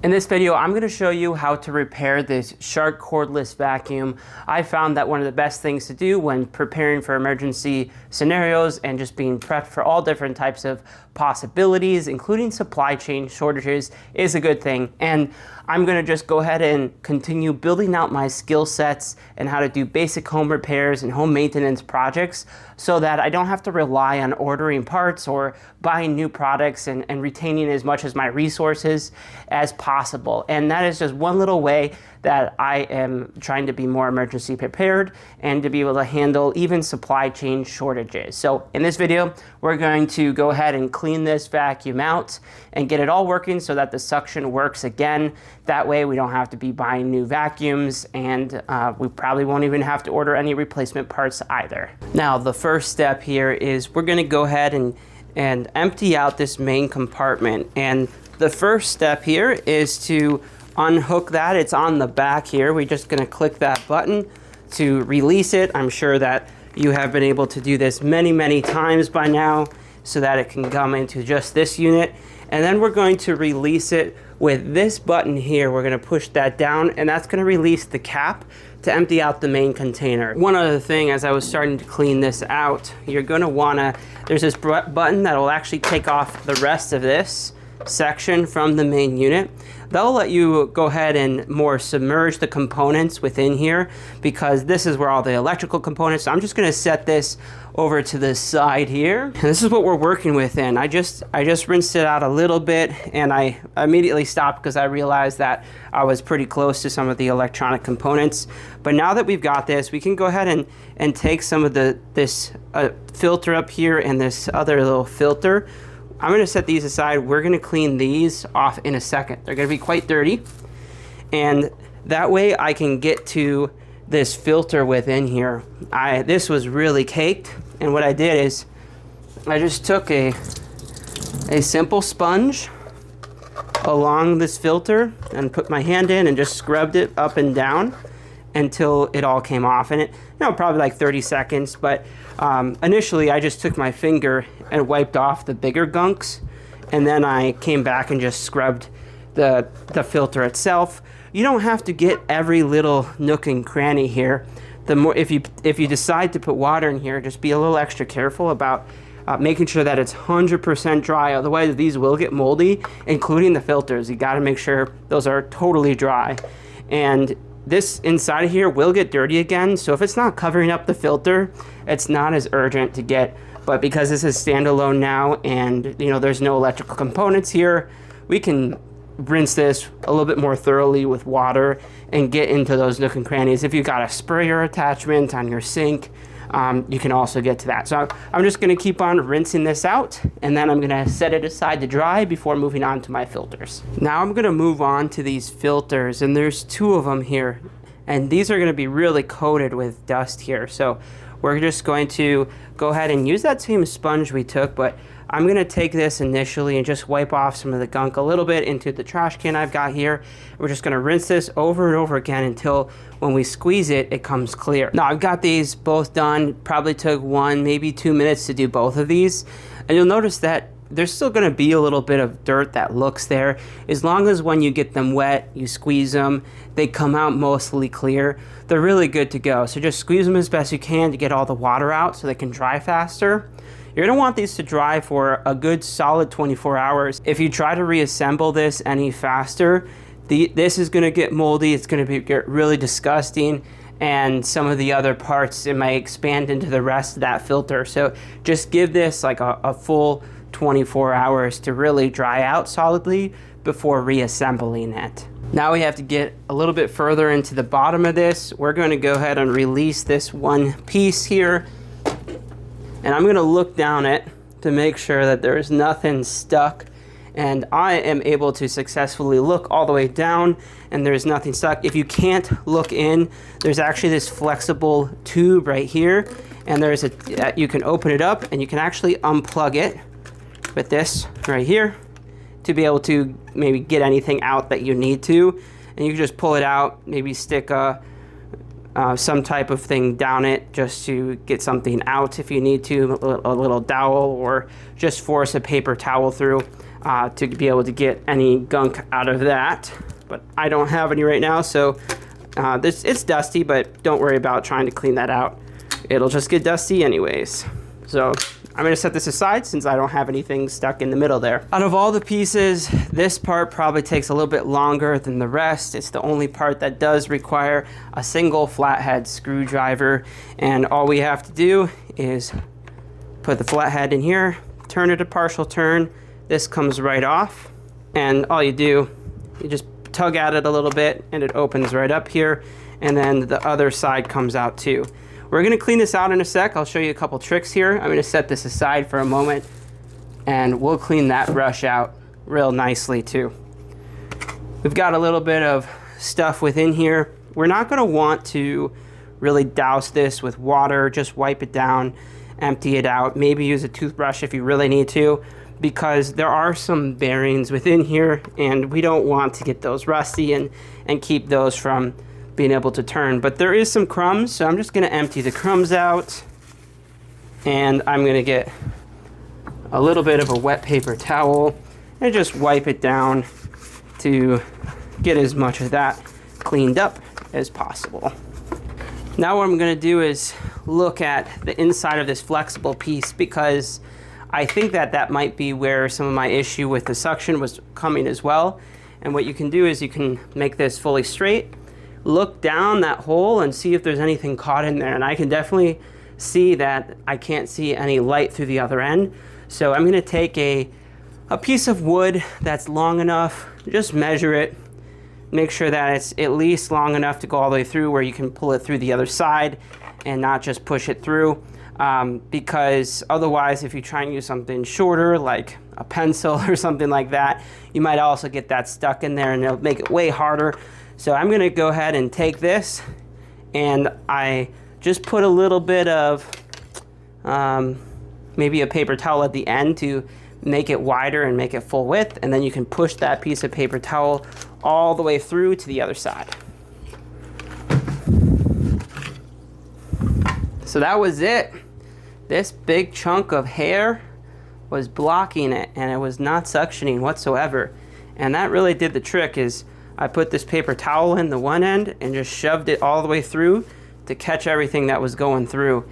In this video, I'm going to show you how to repair this Shark cordless vacuum. I found that one of the best things to do when preparing for emergency scenarios and just being prepped for all different types of possibilities, including supply chain shortages, is a good thing. And I'm going to just go ahead and continue building out my skill sets and how to do basic home repairs and home maintenance projects so that I don't have to rely on ordering parts or buying new products and retaining as much as my resources as possible. And that is just one little way that I am trying to be more emergency prepared and to be able to handle even supply chain shortages. So in this video, we're going to go ahead and clean this vacuum out and get it all working so that the suction works again. That way we don't have to be buying new vacuums, and we probably won't even have to order any replacement parts either. Now, the first step here is we're gonna go ahead and empty out this main compartment. And the first step here is to unhook that. It's on the back here. We're just gonna click that button to release it. I'm sure that you have been able to do this many times by now so that it can come into just this unit. And then we're going to release it with this button here. We're gonna push that down, and that's gonna release the cap to empty out the main container. One other thing, as I was starting to clean this out, you're gonna wanna, there's this button that will actually take off the rest of this section from the main unit. That'll let you go ahead and more submerge the components within here, because this is where all the electrical components. So I'm just gonna set this over to the side here. And this is what we're working with. And I just rinsed it out a little bit, and I immediately stopped because I realized that I was pretty close to some of the electronic components. But now that we've got this, we can go ahead and take some of this filter up here and this other little filter. I'm gonna set these aside. We're gonna clean these off in a second. They're gonna be quite dirty. And that way I can get to this filter within here. This was really caked. And what I did is I just took a simple sponge along this filter and put my hand in and just scrubbed it up and down until it all came off. And it, probably like 30 seconds, but initially I just took my finger and wiped off the bigger gunks, and then I came back and just scrubbed the filter itself. You don't have to get every little nook and cranny here. The more, if you decide to put water in here, just be a little extra careful about making sure that it's 100% dry. Otherwise, these will get moldy, including the filters. You got to make sure those are totally dry. And this inside of here will get dirty again, so if it's not covering up the filter, it's not as urgent to get. But because this is standalone now and there's no electrical components here, we can rinse this a little bit more thoroughly with water and get into those nook and crannies. If you've got a sprayer attachment on your sink, you can also get to that. So I'm just gonna keep on rinsing this out, and then I'm gonna set it aside to dry before moving on to my filters. Now I'm gonna move on to these filters, and there's two of them here. And these are gonna be really coated with dust here. So we're just going to go ahead and use that same sponge we took, but I'm gonna take this initially and just wipe off some of the gunk a little bit into the trash can I've got here. We're just gonna rinse this over and over again until when we squeeze it, it comes clear. Now I've got these both done. Probably took 1, maybe 2 minutes to do both of these. And you'll notice that there's still gonna be a little bit of dirt that looks there. As long as when you get them wet, you squeeze them, they come out mostly clear. They're really good to go. So just squeeze them as best you can to get all the water out so they can dry faster. You're gonna want these to dry for a good solid 24 hours. If you try to reassemble this any faster, this is gonna get moldy, it's gonna get really disgusting, and some of the other parts, it might expand into the rest of that filter. So just give this like a full 24 hours to really dry out solidly before reassembling it. Now we have to get a little bit further into the bottom of this. We're gonna go ahead and release this one piece here. And I'm gonna look down it to make sure that there's nothing stuck. And I am able to successfully look all the way down and there's nothing stuck. If you can't look in, there's actually this flexible tube right here. And there's you can open it up and you can actually unplug it with this right here to be able to maybe get anything out that you need to. And you can just pull it out, maybe stick some type of thing down it just to get something out if you need to, a little dowel, or just force a paper towel through. to be able to get any gunk out of that. But I don't have any right now, so it's dusty, but don't worry about trying to clean that out. It'll just get dusty anyways. So I'm gonna set this aside since I don't have anything stuck in the middle there. Out of all the pieces, this part probably takes a little bit longer than the rest. It's the only part that does require a single flathead screwdriver, and all we have to do is put the flathead in here, turn it a partial turn. This comes right off, and all you do, you just tug at it a little bit and it opens right up here, and then the other side comes out too. We're gonna clean this out in a sec. I'll show you a couple tricks here. I'm gonna set this aside for a moment and we'll clean that brush out real nicely too. We've got a little bit of stuff within here. We're not gonna want to really douse this with water. Just wipe it down, empty it out. Maybe use a toothbrush if you really need to, because there are some bearings within here and we don't want to get those rusty and keep those from being able to turn. But there is some crumbs, so I'm just gonna empty the crumbs out, and I'm gonna get a little bit of a wet paper towel and just wipe it down to get as much of that cleaned up as possible. Now what I'm gonna do is look at the inside of this flexible piece, because I think that might be where some of my issue with the suction was coming as well. And what you can do is you can make this fully straight, look down that hole and see if there's anything caught in there. And I can definitely see that I can't see any light through the other end. So I'm gonna take a piece of wood that's long enough, just measure it, make sure that it's at least long enough to go all the way through where you can pull it through the other side and not just push it through. Because otherwise, if you try and use something shorter like a pencil or something like that, you might also get that stuck in there and it'll make it way harder. So I'm gonna go ahead and take this, and I just put a little bit of maybe a paper towel at the end to make it wider and make it full width, and then you can push that piece of paper towel all the way through to the other side. So that was it. This big chunk of hair was blocking it and it was not suctioning whatsoever. And that really did the trick. Is I put this paper towel in the one end and just shoved it all the way through to catch everything that was going through.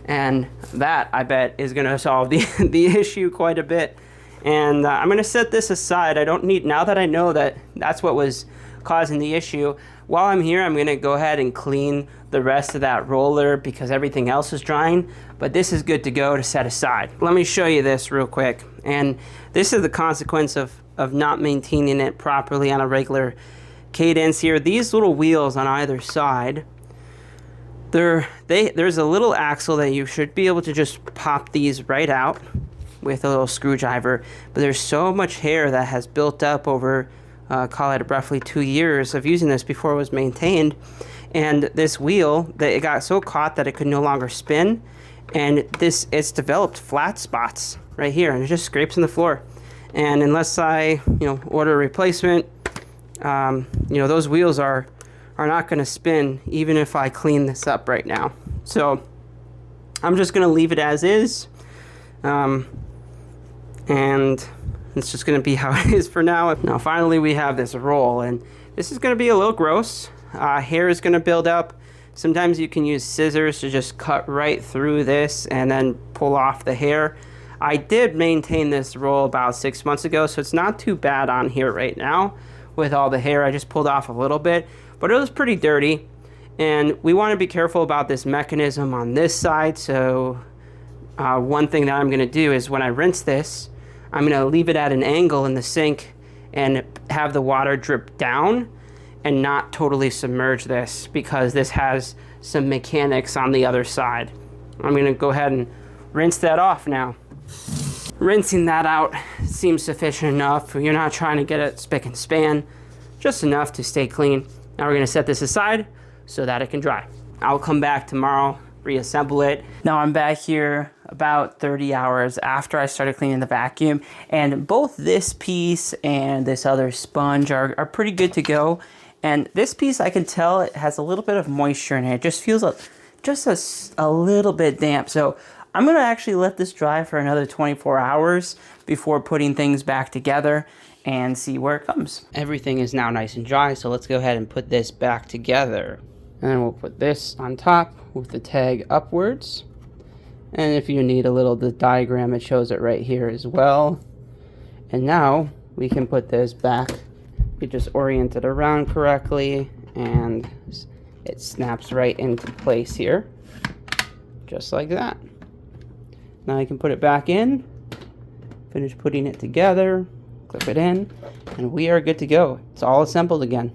And that, I bet, is gonna solve the issue quite a bit. And I'm gonna set this aside. I don't need, now that I know that that's what was causing the issue, while I'm here, I'm gonna go ahead and clean the rest of that roller because everything else is drying, but this is good to go to set aside. Let me show you this real quick. And this is the consequence of not maintaining it properly on a regular cadence here. These little wheels on either side, there's a little axle that you should be able to just pop these right out with a little screwdriver, but there's so much hair that has built up over call it roughly 2 years of using this before it was maintained. And this wheel, it got so caught that it could no longer spin, and it's developed flat spots right here, and it just scrapes in the floor. And unless I order a replacement, those wheels are not going to spin even if I clean this up right now. So I'm just going to leave it as is, and it's just going to be how it is for now. Now finally we have this roll, and this is going to be a little gross. Hair is going to build up. Sometimes you can use scissors to just cut right through this and then pull off the hair. I did maintain this roll about 6 months ago, so it's not too bad on here right now with all the hair. I just pulled off a little bit, but it was pretty dirty. And we want to be careful about this mechanism on this side. So one thing that I'm going to do is when I rinse this, I'm going to leave it at an angle in the sink and have the water drip down and not totally submerge this, because this has some mechanics on the other side. I'm going to go ahead and rinse that off now. Rinsing that out seems sufficient enough. You're not trying to get it spick and span, just enough to stay clean. Now we're going to set this aside so that it can dry. I'll come back tomorrow, reassemble it. Now I'm back here about 30 hours after I started cleaning the vacuum, and both this piece and this other sponge are pretty good to go. And this piece, I can tell it has a little bit of moisture in it. It just feels just a little bit damp. So I'm gonna actually let this dry for another 24 hours before putting things back together and see where it comes. Everything is now nice and dry, so let's go ahead and put this back together. And then we'll put this on top with the tag upwards. And if you need a little the diagram, it shows it right here as well. And now we can put this back. You just orient it around correctly and it snaps right into place here. Just like that. Now you can put it back in, finish putting it together, clip it in, and we are good to go. It's all assembled again.